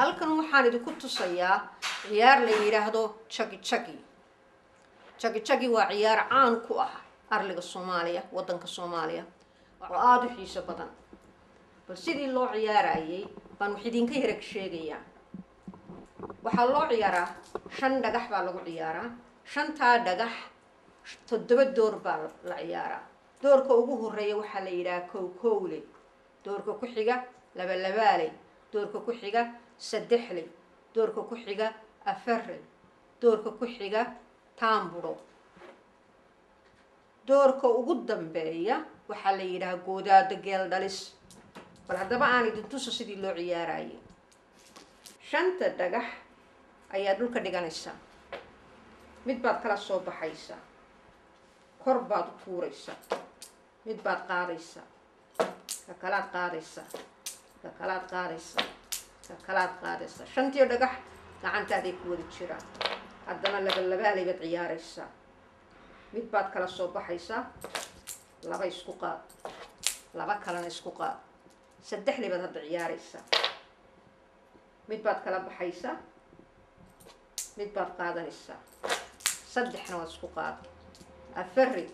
halkan waxaan idinku tusayaa ciyaar la yiraahdo Jagi Jagi. Jagi Jagi waa ciyaar caan ku ah arliga Soomaaliya, wadanka Soomaaliya oo aad u xiiso badan. bal sidii loo ciyaarayay baan wax idinka yarag sheegayaa. waxaa loo ciyaaraa 5 dhagax baa lagu ciyaaraa. 5 dhagax 7 door baa la ciyaaraa. doorka ugu horeeya waxaa la yiraahdaa kow-kowle, doorka ku xiga laba-labaale, doorka ku xiga saddexle, doorka ku xiga afarle, doorka ku xiga taamburo. doorka ugu dambeeya waxaa la yiraahdaa goodaada geel dhalis. bal haddaba aan idin tuso sidii loo ciyaarayay. 5 dhagax ayaa dhulka dhiganaysaa. mid baad kala soo baxaysaa, kor baad u tuuraysaa, mid baad qaadaysaa, ka kalaad qaadaysaa, ka kalaad qaadaysaa, ka kalaad qaadaysaa. 5 dhagax gacantaaday ku wada jiraan. haddana laba-labaale baad ciyaaraysaa. mid baad kala soo baxaysaa, 2 isku qaad, 2 kalena isku qaad, 3 baad hadda ciyaaraysaa. mid baad kala baxaysaa, mid baad qaadanaysaa, 3 waad isku qaad, 4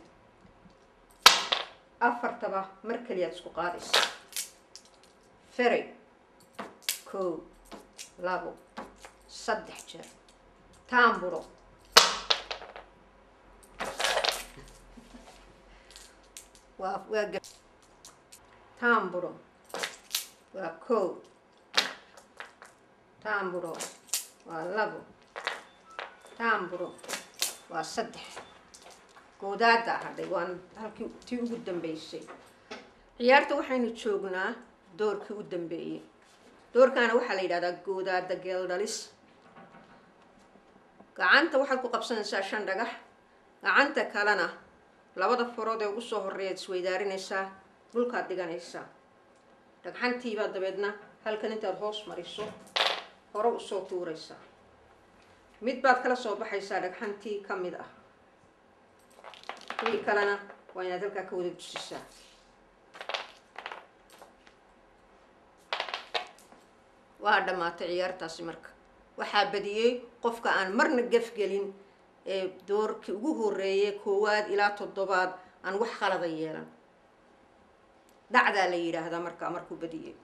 afartaba mar kaliya isku qaadaysaa. 1 2 3 jeer taamburo. waa taamburo waa 1 taamburo waa 2 taamburo waa 3 goodaada hadhay waan halkii tii ugu dambeysay. ciyaarta waxaynu joognaa doorkii u dambeeyay. doorkaana waxaa la yiraahdaa goodaada geel dhalis. gacanta waxaad ku qabsanaysaa 5 dhagax, gacanta kalena 2 farood ee ugu soo horeeya isweydaarinaysaa, dhulkaad dhiganaysaa. dhagxantiibaa dabeedna halkan intaad hoos mariso hore u soo tuuraysaa. mid baad kala soo baxaysaa dhagxantii ka mid ah, mid kalena waa inaad halkaa ka wada dusisaa. waa dhammaatay ciyaartaasi. marka waxaa badiyey qofka aan marna gaf gelin ee doorkii ugu horeeyay 1 ilaa 7 aan wax qalada yeelan. dhacdaa la yiraahdaa markuu badiyey.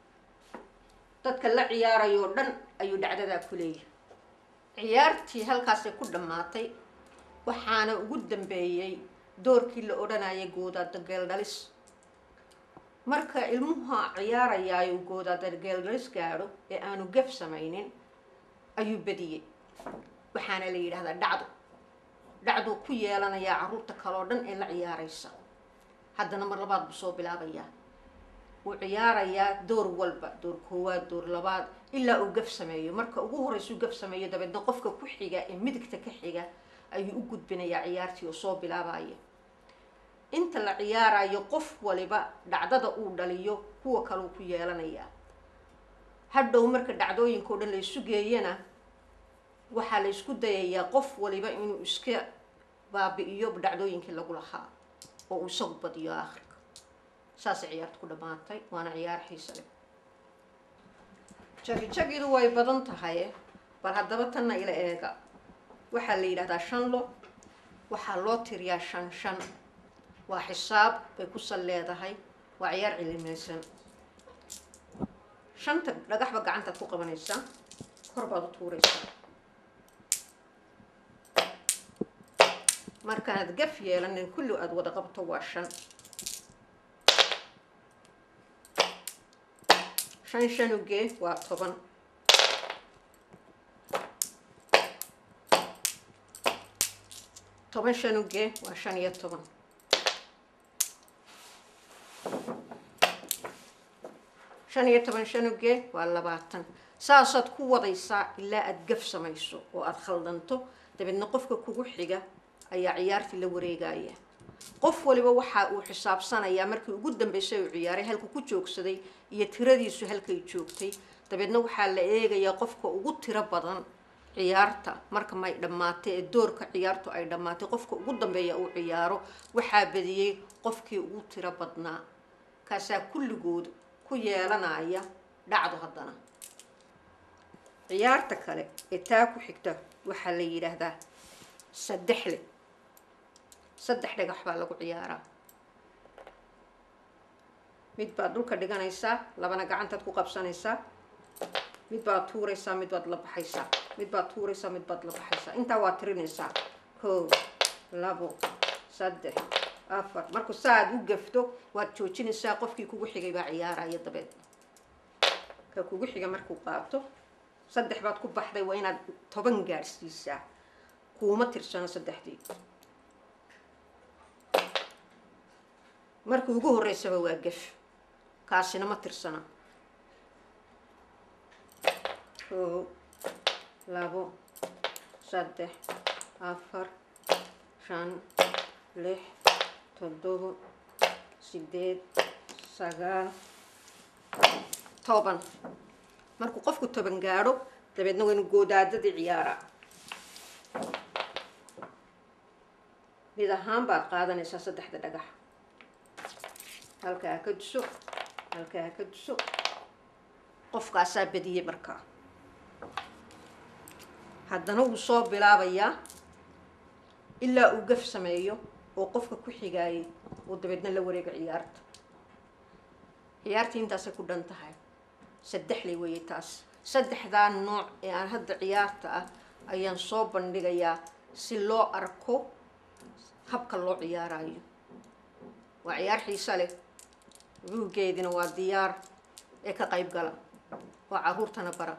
dadka la ciyaarayo dhan ayuu dhacdada ku leeyahay. ciyaartii halkaas ku dhamaatay. waxaana ugu dambeeyay doorkii la oranayay goodaada geel dhalis. marka ilmuhu ciyaarayo goodaada geel dhalis gaaro ee aanu gaf samaynin ayuu badiyey. waxaana la yiraahdaa dhacdo ku yeelanaya caruurta kale oo dhan ee la ciyaaraysa. haddana mar labaad buu soo bilaabayaa. uu ciyaarayaa door walba, door 1, door 2 ilaa uu gaf sameeyo. marka ugu horeysu gaf sameeyo dabeedna qofka ku xiga ee midigta ka xiga ayuu u gudbinayaa ciyaartii oo soo bilaabaya. inta la ciyaarayo qof waliba dhacdada uu dhaliyo kuwa kale ku yeelanaya. hadhow marka dhacdooyinka oo dhan la isu geeyana waxaa la isku dayayaa qof waliba inuu iska baabi'iyo dhacdooyinkii lagu lahaa oo uu isagu badiyo aakhirka. saas ciyaartu ku dhamaatay. waana ciyaar xiiso leh. Jagi Jagidu way badan tahay, bal haddaba tanna ila eega. waxaa la yiraahdaa 5 lo. waxaa loo tiriyaa 5 waa xisaab bay ku saleedahay. waa ciyaar cilmiyesan. 5 dhagaxba gacantaad ku qabanaysaa, kor baad u tuuraysaa. markaad gaf yeelanin kulli aad wada qabto waa 5. 5 uge waa 10. 10 uge waa 15. 15 uge waa 20. saasaad ku wadaysaa ilaa aad gaf samayso oo aad khaldanto. dabeedna qofka kugu xiga ayaa ciyaartii la wareegaya. qof waliba waxa uu xisaabsanayaa markii ugu dambeysay uu ciyaaray halka ku joogsaday iyo tiradiisu halkay joogtay. dabeedna waxaa la eegayaa qofka ugu tiro badan ciyaarta marka may dhamaatay ee doorka ciyaartu ay dhamaatay. qofka ugu dambeeya uu ciyaaro waxaa badiyay qofkii ugu tiro badnaa. kaasaa kulligood ku yeelanaya dhacdo. haddana ciyaarta kale ee taa ku xigta waxaa la yidhaahdaa saddexle. saddex dhagax baa lagu ciyaaraa. mid baad dhulka dhiganaysaa, labana gacantaad ku qabsanaysaa, mid baad tuuraysaa, mid baad la baxaysaa, mid baad tuuraysaa, mid baad la baxaysaa. intaa waa tirinaysaa 1 2 3 4. markuu saad u gafto waad joojinaysaa, qofkii kugu xigay baa ciyaaraya dabeed. ka kugu xiga markuu qaato 3 baad ku baxday, waa inaad 10 gaarsiisaa. kuuma tirsana 3dii. markuu ugu horeysaba waa gaf, kaasina ma tirsana. 1 2 3 4 5 6 7 8 9 10. markuu qofku 10 gaadho dabeedna waa inuu goodaadadii ciyaaraa. mid ahaan baad qaadanaysaa 3 dhagax. halkaa ka duso, halkaa ka duso. qofkaasaa badiyey markaa. haddana wuu soo bilaabayaa ilaa uu gaf sameeyo oo qofka ku xigaayay uu dabeedna la wareego ciyaarta. ciyaartii intaasay ku dhan tahay. saddexley weeye taas. saddexdaa nooc ee aan hadda ciyaarta ah ayaan soo bandhigayaa si loo arko habka loo ciyaarayo. waa ciyaar xiiso leh. buuggeedina waa diyaar ee ka qayb gala. waa carruurtana bara.